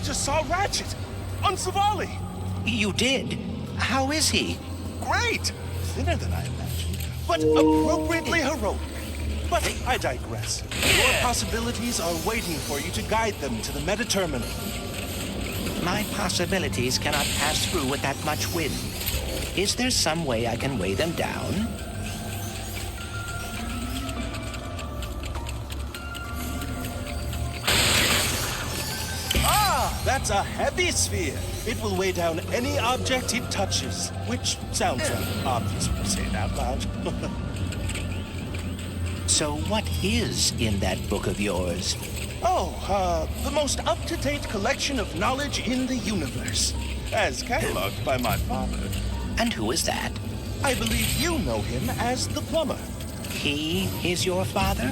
just saw Ratchet on Savali. You did? How is he? Great! Thinner than I imagined, but appropriately heroic. But I digress. Your possibilities are waiting for you to guide them to the meta-terminal. My possibilities cannot pass through with that much wind. Is there some way I can weigh them down? That's a heavy sphere. It will weigh down any object it touches, which sounds obvious when you say it out loud. So what is in that book of yours? The most up-to-date collection of knowledge in the universe, as cataloged by my father. And who is that? I believe you know him as the plumber. He is your father?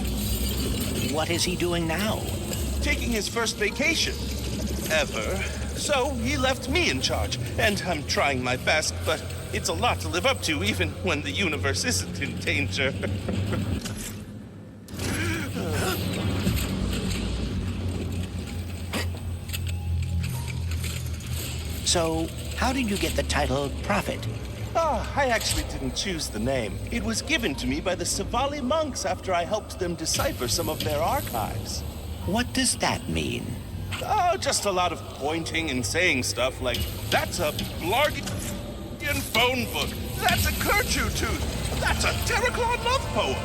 What is he doing now? Taking his first vacation ever. So he left me in charge, and I'm trying my best, but it's a lot to live up to even when the universe isn't in danger. So, how did you get the title Prophet? I actually didn't choose the name. It was given to me by the Savali monks after I helped them decipher some of their archives. What does that mean? Just a lot of pointing and saying stuff like, that's a Blargian phone book, that's a Kerchu tooth, that's a Terraclaw love poem.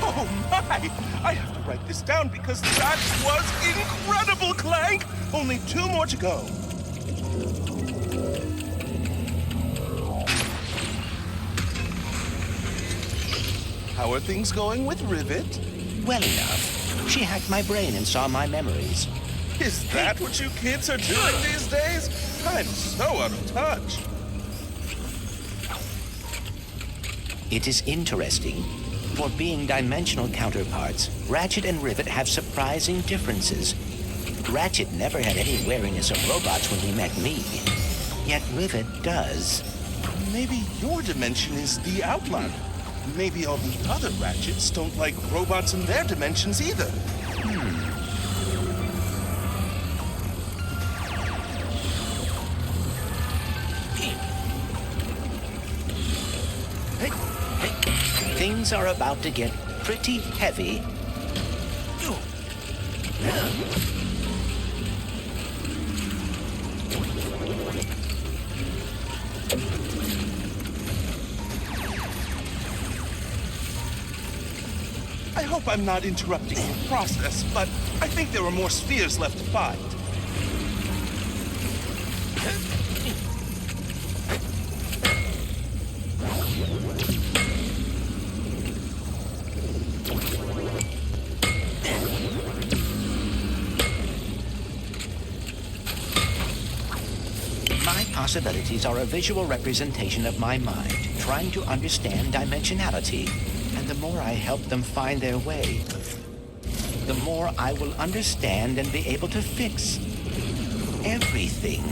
Oh my! I have to write this down because that was incredible, Clank! Only 2 more to go. How are things going with Rivet? Well enough. She hacked my brain and saw my memories. Is that what you kids are doing these days? I'm so out of touch. It is interesting. For being dimensional counterparts, Ratchet and Rivet have surprising differences. Ratchet never had any wariness of robots when he met me. Yet Rivet does. Maybe your dimension is the outlier. Maybe all the other Ratchets don't like robots in their dimensions either. Things are about to get pretty heavy. I hope I'm not interrupting your process, but I think there are more spheres left to find. My possibilities are a visual representation of my mind, trying to understand dimensionality. And the more I help them find their way, the more I will understand and be able to fix everything.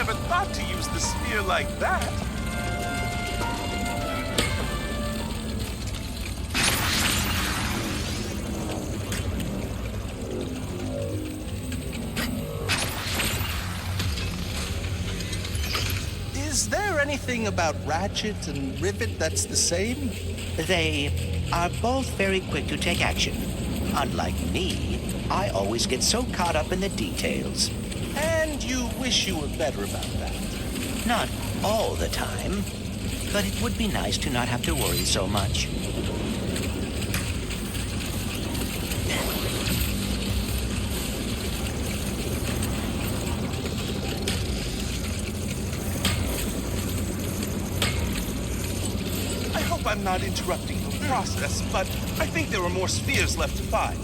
never thought to use the sphere like that. Is there anything about Ratchet and Rivet that's the same? They are both very quick to take action. Unlike me, I always get so caught up in the details. And you wish you were better about that. Not all the time, but it would be nice to not have to worry so much. I hope I'm not interrupting the process, but I think there are more spheres left to find.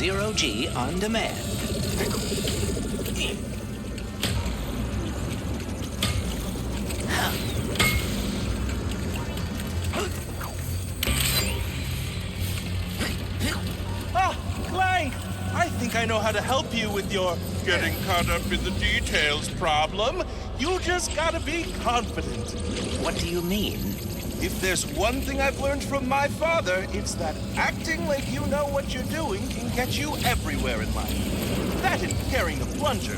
0G on demand. Ah, Clank! I think I know how to help you with your getting caught up in the details problem. You just gotta be confident. What do you mean? If there's one thing I've learned from my father, it's that acting like you know what you're doing can get you everywhere in life. That and carrying a plunger.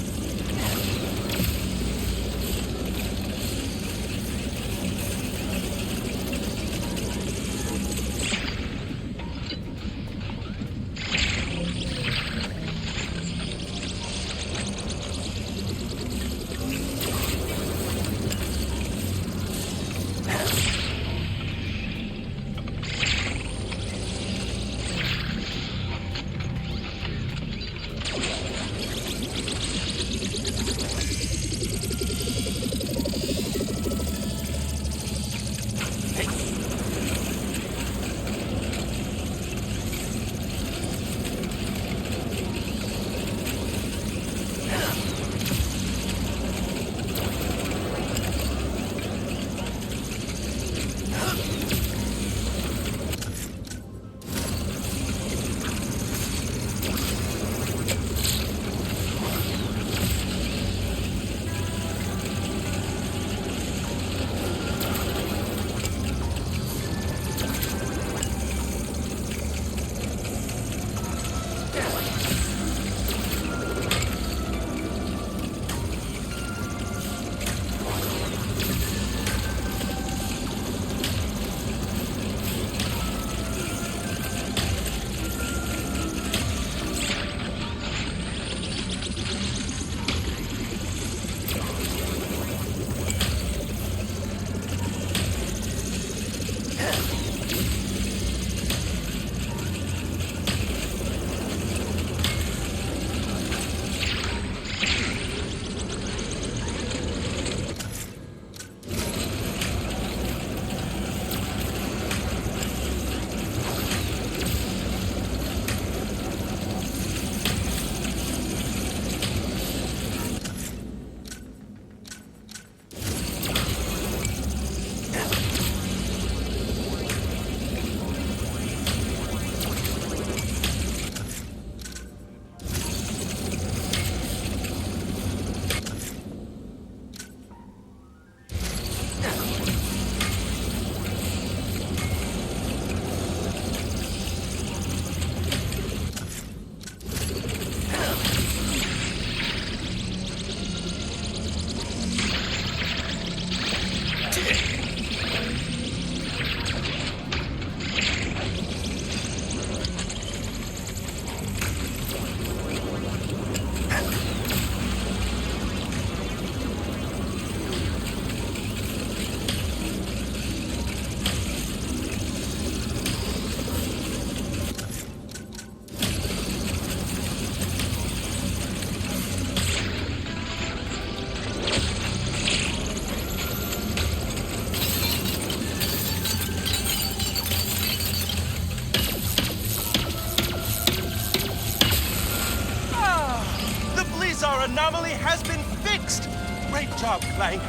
anomaly has been fixed! Great job, Clank.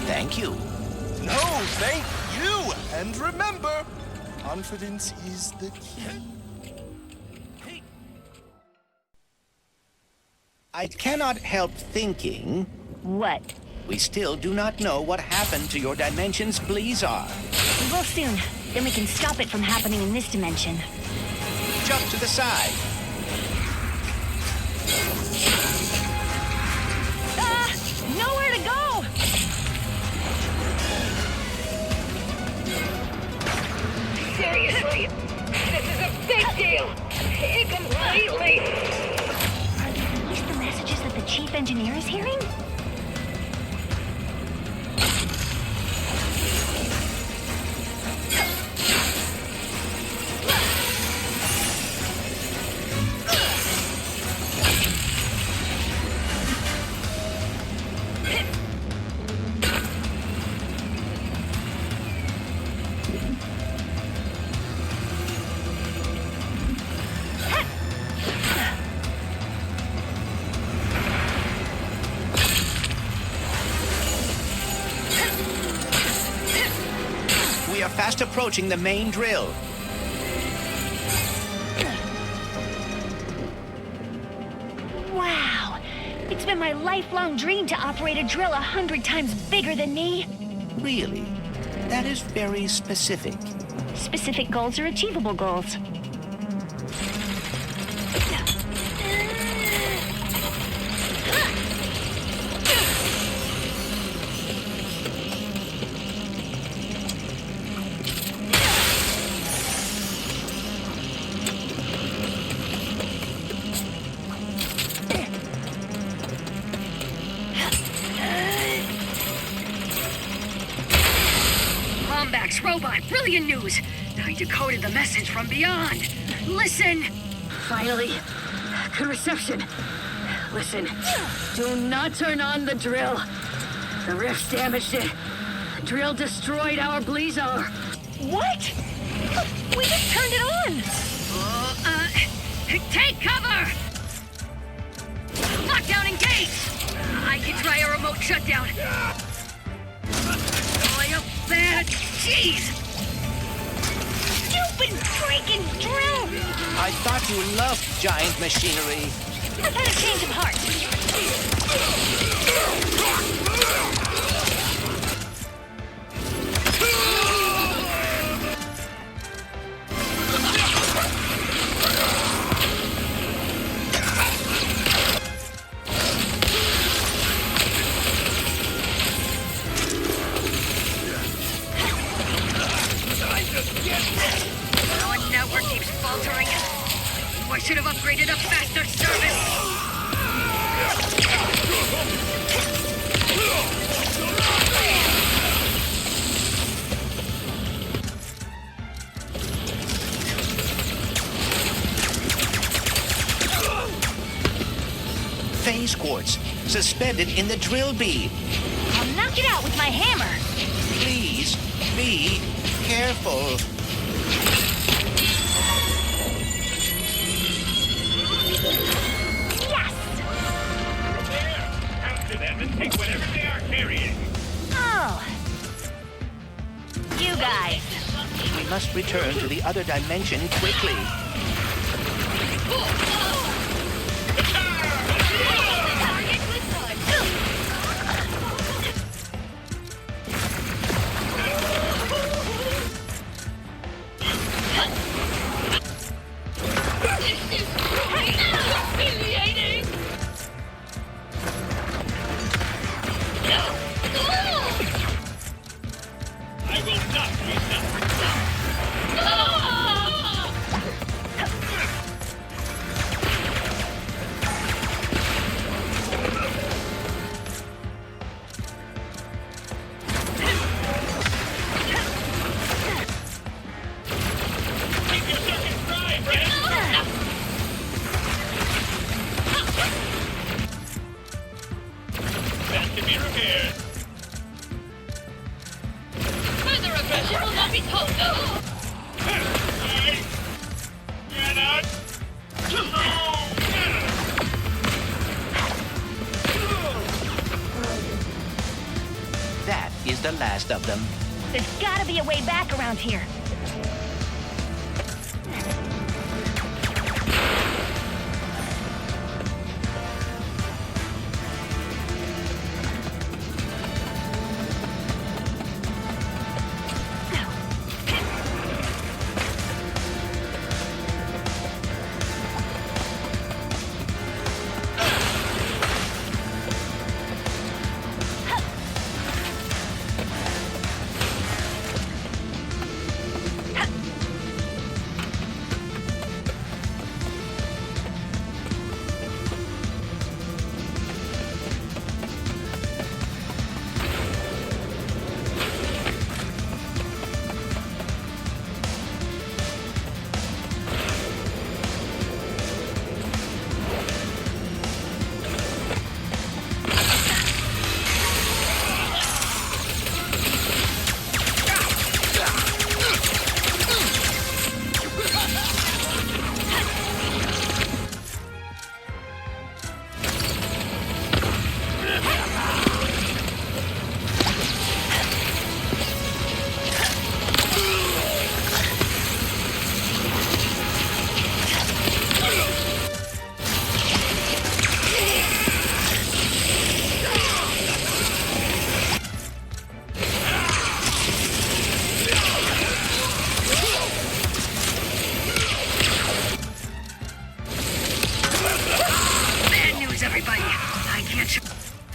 Thank you. No, thank you! And remember, confidence is the key. I cannot help thinking What? we still do not know what happened to your dimension's Blizzard. We will soon. Then we can stop it from happening in this dimension. Jump to the side. Nowhere to go! Seriously, this is a big deal. Completely. Are these the messages that the chief engineer is hearing? We are fast approaching the main drill. Wow! It's been my lifelong dream to operate a drill 100 times bigger than me. Really? That is very specific. Specific goals are achievable goals. Lombax robot, brilliant news. I decoded the message from beyond. Listen. Finally, good reception. Listen, do not turn on the drill. The rifts damaged it. The drill destroyed our Blizzard. What? We just turned it on! Take cover! Lockdown engaged! I can try a remote shutdown. Boy, up there! Jeez! Stupid freaking drill! I thought you loved giant machinery. I've had a change of heart. Our network keeps faltering. I should have upgraded a faster service. Phase quartz, suspended in the drill bead. I'll knock it out with my hammer. Please, be careful. Yes! Capture them and take whatever they are carrying. Oh. You guys. We must return to the other dimension quickly. I will not be stopped. Keep your circuits dry, friend. That can be repaired. Further aggression will not be tolerable. Get out! the last of them. There's gotta be a way back around here.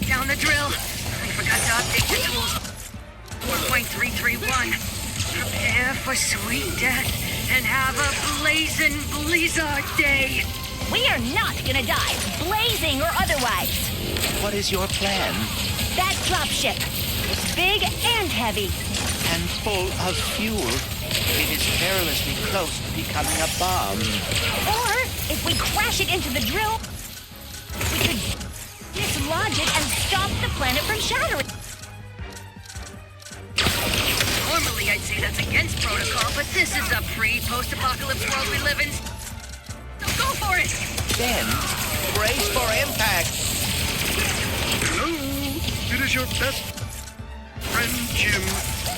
Down the drill. I forgot to update the tools. 4.331. Prepare for sweet death and have a blazing blizzard day. We are not gonna die, blazing or otherwise. What is your plan? That dropship. It's big and heavy. And full of fuel. It is perilously close to becoming a bomb. Or, if we crash it into the drill, we could dislodge it and stop the planet from shattering. Normally, I'd say that's against protocol, but this is a pre-post-apocalypse world we live in. So go for it! Then, brace for impact. Hello, it is your best friend, Jim.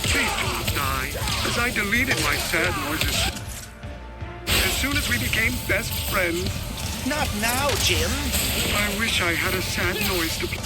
Please do not die, as I deleted my sad noises as soon as we became best friends. Not now, Jim. I wish I had a sad noise to play.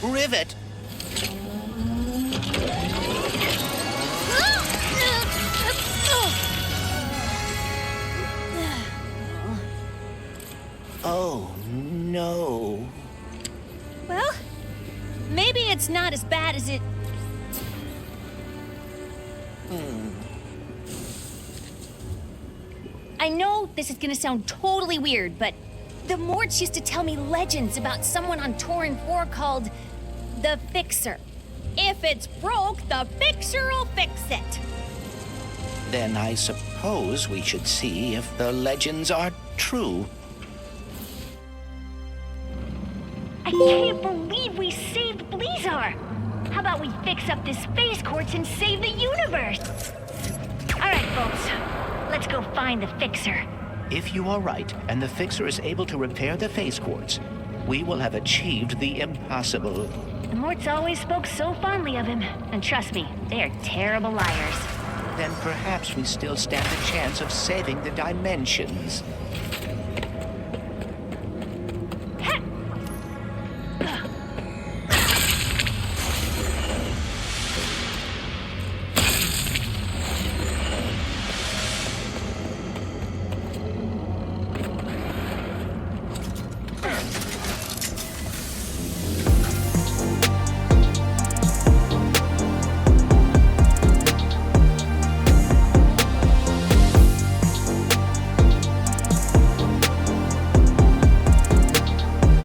Rivet. Oh, no. Well, maybe it's not as bad as it... I know this is gonna sound totally weird, but the Morts used to tell me legends about someone on Torin 4 called the Fixer. If it's broke, the Fixer'll fix it. Then I suppose we should see if the legends are true. I can't believe we saved Blizzard. How about we fix up this space quartz and save the universe? All right, folks, let's go find the Fixer. If you are right, and the Fixer is able to repair the phase quartz, we will have achieved the impossible. The Morts always spoke so fondly of him, and trust me, they are terrible liars. then perhaps we still stand a chance of saving the dimensions.